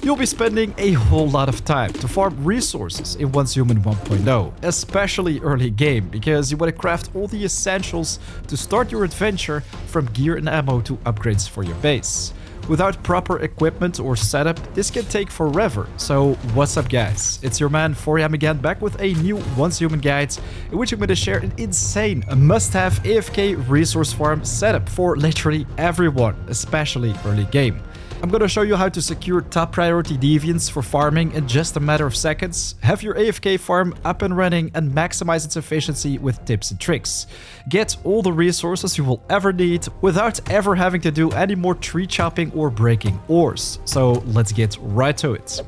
You'll be spending a whole lot of time to farm resources in Once Human 1.0, especially early game, because you want to craft all the essentials to start your adventure, from gear and ammo to upgrades for your base. Without proper equipment or setup, this can take forever. So what's up guys, it's your man 4am again, back with a new Once Human guide, in which I'm going to share an insane must-have AFK resource farm setup for literally everyone, especially early game. I'm going to show you how to secure top priority deviants for farming in just a matter of seconds, have your AFK farm up and running and maximize its efficiency with tips and tricks. Get all the resources you will ever need without ever having to do any more tree chopping or breaking ores. So let's get right to it.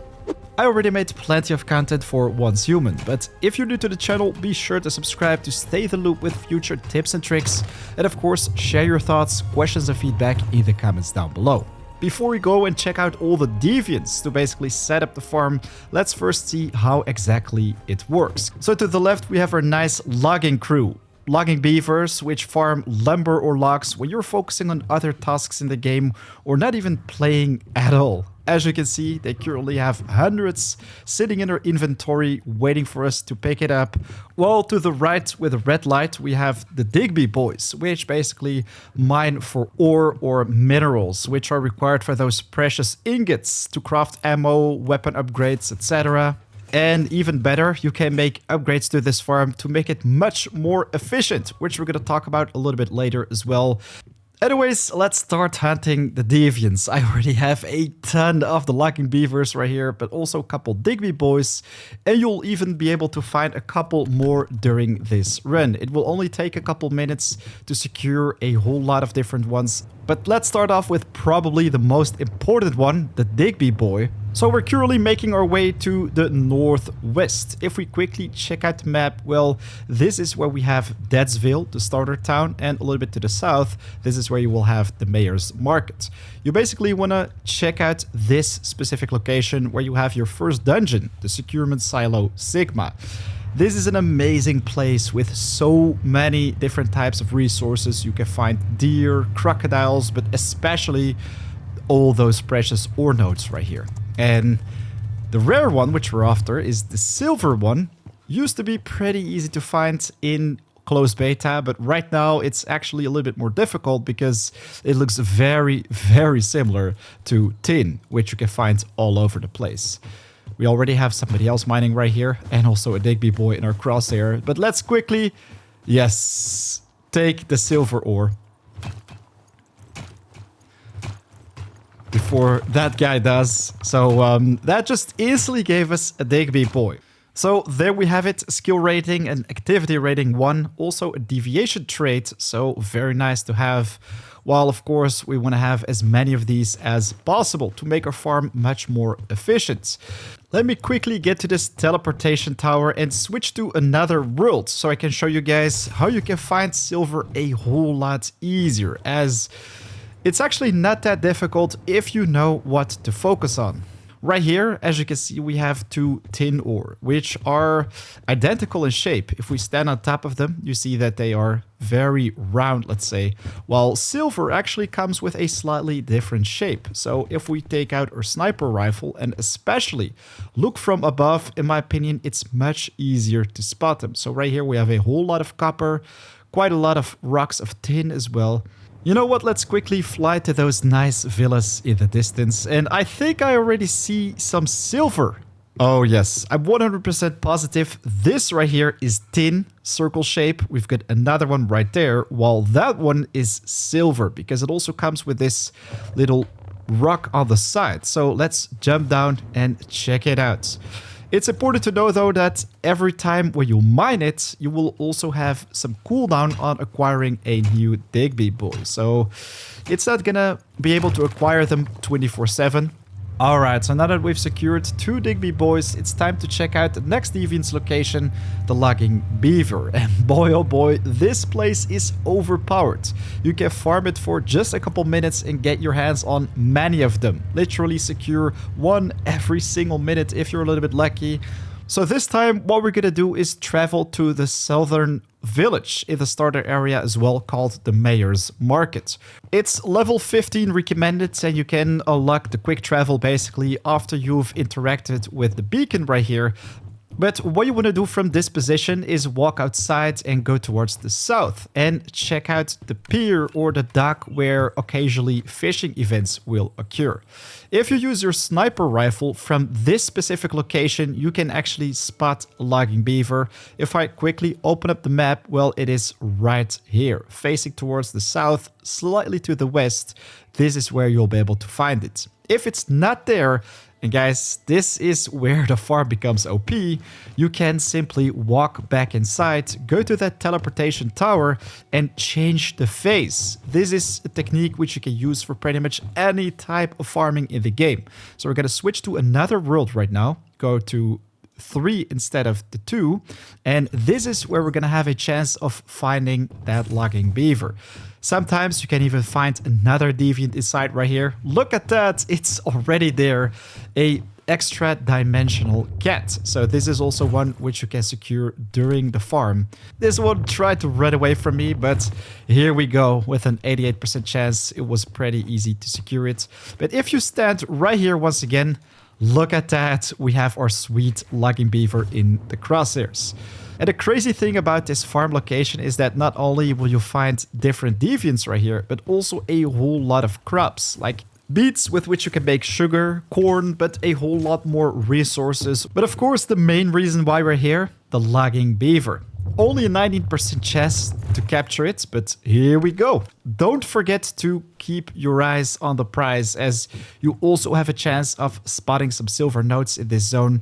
I already made plenty of content for Once Human, but if you're new to the channel, be sure to subscribe to stay in the loop with future tips and tricks, and of course share your thoughts, questions and feedback in the comments down below. Before we go and check out all the deviants to basically set up the farm, let's first see how exactly it works. So to the left we have our nice logging crew. Logging beavers, which farm lumber or logs when you're focusing on other tasks in the game or not even playing at all. As you can see, they currently have hundreds sitting in their inventory waiting for us to pick it up. While to the right with a red light we have the Digby Boys, which basically mine for ore or minerals, which are required for those precious ingots to craft ammo, weapon upgrades, etc. And even better, you can make upgrades to this farm to make it much more efficient, which we're going to talk about a little bit later as well. Anyways, let's start hunting the deviants. I already have a ton of the logging beavers right here, but also a couple Digby Boys, and you'll even be able to find a couple more during this run. It will only take a couple minutes to secure a whole lot of different ones. But let's start off with probably the most important one, the Digby Boy. So we're currently making our way to the northwest. If we quickly check out the map, well, this is where we have Deadsville, the starter town, and a little bit to the south, this is where you will have the mayor's market. You basically want to check out this specific location where you have your first dungeon, the Securement Silo Sigma. This is an amazing place with so many different types of resources. You can find deer, crocodiles, but especially all those precious ore nodes right here. And the rare one, which we're after, is the silver one. Used to be pretty easy to find in closed beta, but right now it's actually a little bit more difficult because it looks very, very similar to tin, which you can find all over the place. We already have somebody else mining right here, and also a Digby Boy in our crosshair. But let's quickly, yes, take the silver ore before that guy does. So that just easily gave us a Digby Boy. So there we have it, skill rating and activity rating 1, also a deviation trait, so very nice to have. While of course we want to have as many of these as possible to make our farm much more efficient. Let me quickly get to this teleportation tower and switch to another world so I can show you guys how you can find silver a whole lot easier, as it's actually not that difficult if you know what to focus on. Right here, as you can see, we have two tin ore, which are identical in shape. If we stand on top of them, you see that they are very round, let's say, while silver actually comes with a slightly different shape. So if we take out our sniper rifle and especially look from above, in my opinion, it's much easier to spot them. So right here we have a whole lot of copper, quite a lot of rocks of tin as well. You know what, let's quickly fly to those nice villas in the distance, and I think I already see some silver. Oh yes, I'm 100% positive this right here is tin, circle shape. We've got another one right there, while that one is silver, because it also comes with this little rock on the side. So let's jump down and check it out. It's important to know though that every time when you mine it, you will also have some cooldown on acquiring a new Digby Boy. So it's not gonna be able to acquire them 24/7. Alright, so now that we've secured two Digby Boys, it's time to check out the next Deviant's location, the Logging Beaver. And boy oh boy, this place is overpowered. You can farm it for just a couple minutes and get your hands on many of them. Literally secure one every single minute if you're a little bit lucky. So this time what we're gonna do is travel to the southern village in the starter area as well, called the Mayor's Market. It's level 15 recommended, and you can unlock the quick travel basically after you've interacted with the beacon right here. But what you want to do from this position is walk outside and go towards the south and check out the pier or the dock where occasionally fishing events will occur. If you use your sniper rifle from this specific location, you can actually spot a logging beaver. If I quickly open up the map, well, it is right here, facing towards the south, slightly to the west. This is where you'll be able to find it. If it's not there, and guys, this is where the farm becomes OP. You can simply walk back inside, go to that teleportation tower and change the phase. This is a technique which you can use for pretty much any type of farming in the game. So we're going to switch to another world right now. Go to 3 instead of the 2. And this is where we're going to have a chance of finding that logging beaver. Sometimes you can even find another deviant inside right here. Look at that, it's already there. A extra dimensional cat. So this is also one which you can secure during the farm. This one tried to run away from me, but here we go. With an 88% chance, it was pretty easy to secure it. But if you stand right here once again, look at that. We have our sweet logging beaver in the crosshairs. And the crazy thing about this farm location is that not only will you find different deviants right here, but also a whole lot of crops, like beets with which you can make sugar, corn, but a whole lot more resources. But of course, the main reason why we're here, the logging beaver. Only a 19% chance to capture it, but here we go. Don't forget to keep your eyes on the prize, as you also have a chance of spotting some silver notes in this zone.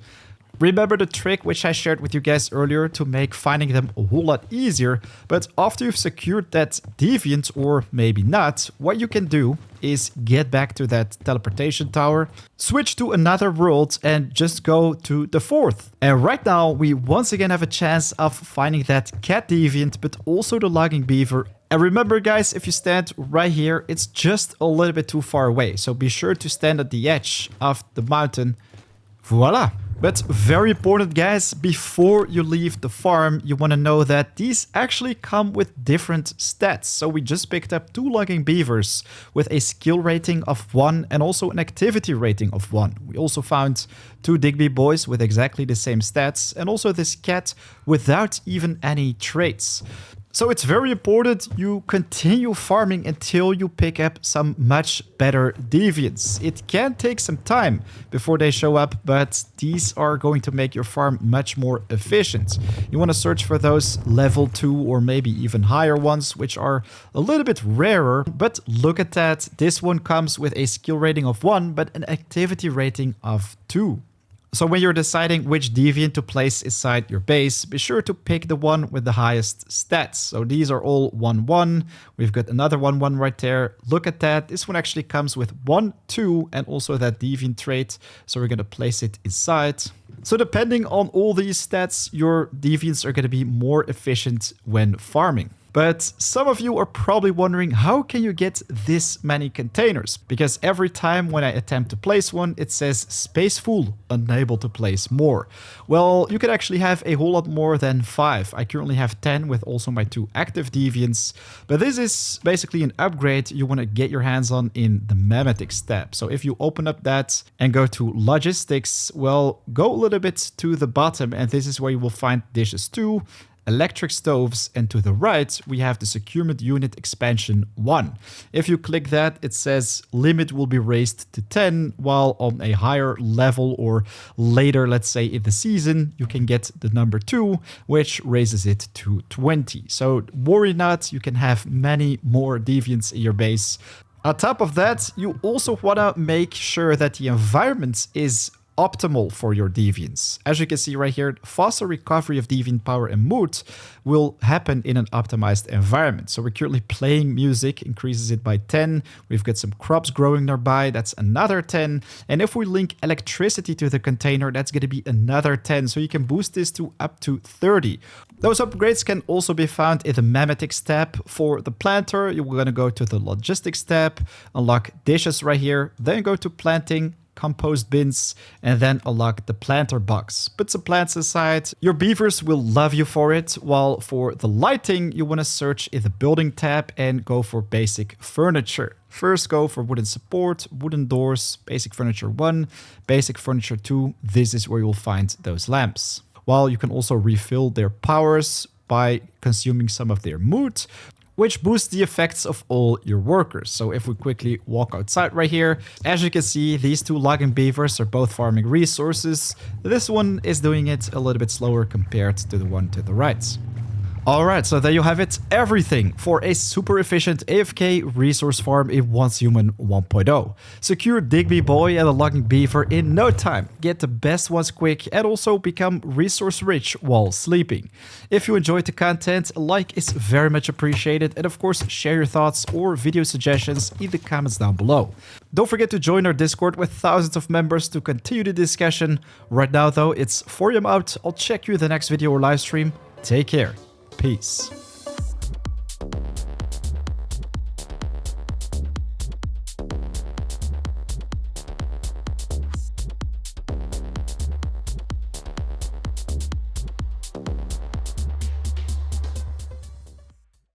Remember the trick which I shared with you guys earlier to make finding them a whole lot easier, but after you've secured that deviant, or maybe not, what you can do is get back to that teleportation tower, switch to another world and just go to the 4th. And right now we once again have a chance of finding that cat deviant, but also the logging beaver. And remember guys, if you stand right here, it's just a little bit too far away, so be sure to stand at the edge of the mountain. Voila! But very important guys, before you leave the farm, you want to know that these actually come with different stats. So we just picked up 2 logging beavers with a skill rating of 1 and also an activity rating of 1. We also found 2 Digby Boys with exactly the same stats, and also this cat without even any traits. So it's very important you continue farming until you pick up some much better deviants. It can take some time before they show up, but these are going to make your farm much more efficient. You want to search for those level 2 or maybe even higher ones, which are a little bit rarer. But look at that, this one comes with a skill rating of 1, but an activity rating of 2. So when you're deciding which deviant to place inside your base, be sure to pick the one with the highest stats. So these are all 1-1. We've got another 1-1 right there. Look at that. This one actually comes with 1-2 and also that deviant trait. So we're going to place it inside. So depending on all these stats, your deviants are going to be more efficient when farming. But some of you are probably wondering, how can you get this many containers? Because every time when I attempt to place one, it says space full, unable to place more. Well, you could actually have a whole lot more than 5. I currently have 10 with also my 2 active deviants. But this is basically an upgrade you want to get your hands on in the Memetics tab. So if you open up that and go to logistics, well, go a little bit to the bottom and this is where you will find dishes 2. Electric stoves, and to the right we have the Securement Unit Expansion 1. If you click that, it says limit will be raised to 10, while on a higher level or later, let's say in the season, you can get the number 2, which raises it to 20. So worry not, you can have many more deviants in your base. On top of that, you also want to make sure that the environment is optimal for your deviants. As you can see right here, faster recovery of deviant power and mood will happen in an optimized environment. So we're currently playing music, increases it by 10. We've got some crops growing nearby, that's another 10. And if we link electricity to the container, that's going to be another 10. So you can boost this to up to 30. Those upgrades can also be found in the Memetics tab. For the planter, you're going to go to the Logistics tab, unlock dishes right here, then go to planting, compost bins, and then unlock the planter box. Put some plants aside. Your beavers will love you for it, while for the lighting, you want to search in the building tab and go for basic furniture. First go for wooden support, wooden doors, basic furniture 1, basic furniture 2. This is where you'll find those lamps. While you can also refill their powers by consuming some of their mood, which boosts the effects of all your workers. So if we quickly walk outside right here, as you can see, these two logging beavers are both farming resources. This one is doing it a little bit slower compared to the one to the right. Alright, so there you have it, everything for a super efficient AFK resource farm in Once Human 1.0. Secure Digby Boy and a logging beaver in no time, get the best ones quick, and also become resource rich while sleeping. If you enjoyed the content, a like is very much appreciated, and of course share your thoughts or video suggestions in the comments down below. Don't forget to join our Discord with thousands of members to continue the discussion. Right now though, it's 4 AM out. I'll check you in the next video or live stream. Take care. Peace.